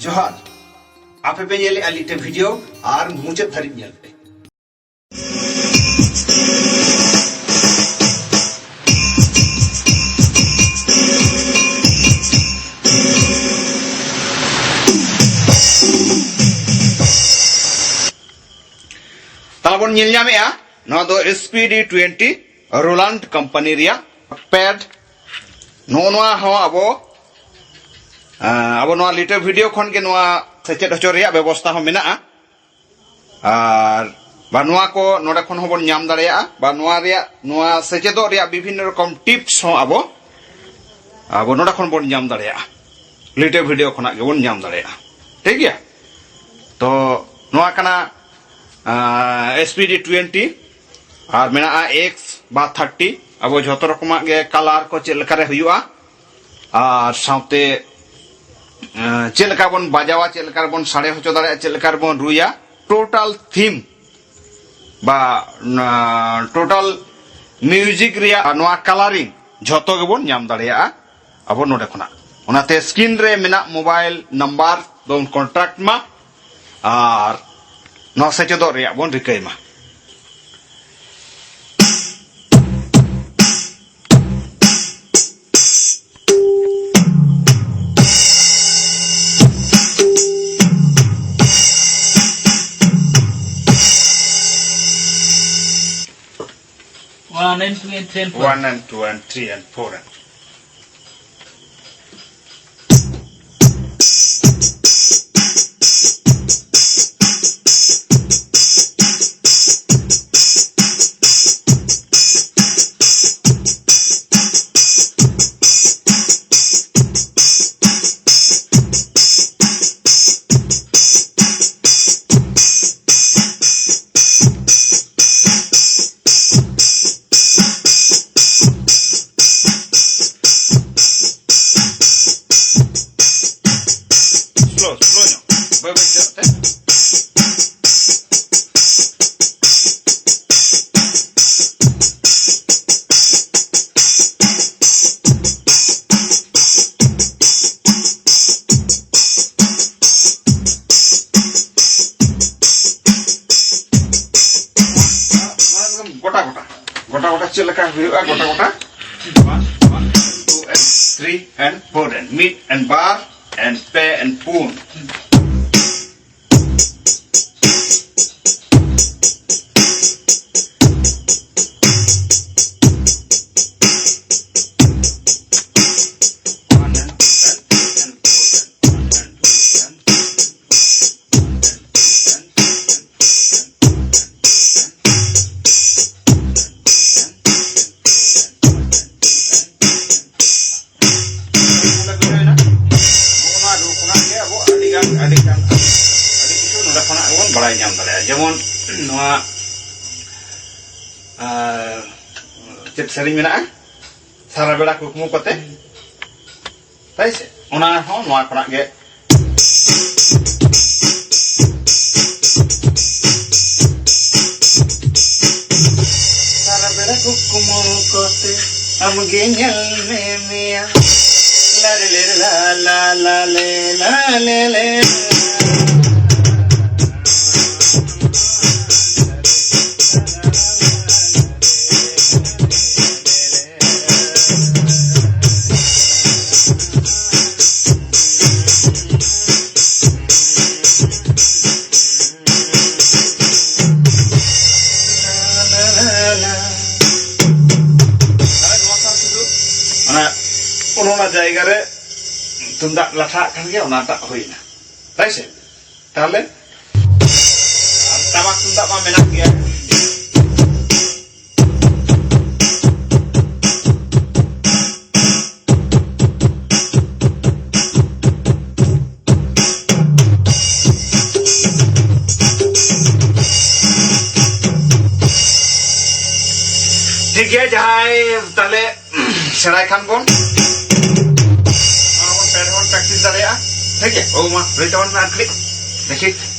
जोहार आपे पे ये LITA वीडियो और मुझे धरी मिल पे ताबोन ᱧᱮᱞ ᱧᱟᱢᱮᱜᱼᱟ ᱱᱚᱣᱟ ᱫᱚ SPD20 रोलांड कंपनी रिया पैड नोआ हो अब नोआ लिटा वीडियो खन के नोआ सेचेड हचो रिया व्यवस्था हो मेना आर बा नोआ को नोडे खन होबन ᱧᱟᱢ दाड़ेया बा नोआ रिया नोआ सेचेदो रिया विभिन्न रकम टिप्स हो अब नोडे खन बन ᱧाम दाड़ेया लिटा वीडियो खना के बन ᱧाम दाड़ेया ठीक गया तो नोआ कना SPD20 और मेना X बा 30 अब जो रकम कलर को चेलकारे हुआ और साउते चेलका बन बजावा चेलका बन साड़े हचो दाड़े चेलका बन रुया टोटल थीम बा टोटल म्यूजिक रिया नोआ कलरिंग झोतो गेबन ᱧᱟᱢ दाड़ेया अब नोडे खना ओनाते स्क्रीन रे मेना मोबाइल नंबर दोन कॉन्ट्रैक्ट मा और नोआ सेचेदो रिया बन रिकाय मा One and two and three and four. 1 and 2 and 3 and 4 and गोटा चलका हुआ गोटा गोटा 1 2 and 3 and 4 and meat and bar and pay and spoon बड़ा ᱧᱟᱢ दाड़ेया जेमन नोआ चेट सेरिंग मेना साराबेड़ा कुकमुकोते ताई से ओना हो नोआ खना गे साराबेड़ा कुकमुकोते हमगे ñal me mea la la la le la le le जायगा रे तुंदा लाठा खान गया ओनाटा होइना ताई से ताले टामाक तुंदा मा मेना गया ठीक है जहां ताले सेराय खान बोन प्रैक्टिस दाड़ेया ठीक है ओ मा रेटवन में क्लिक देखिए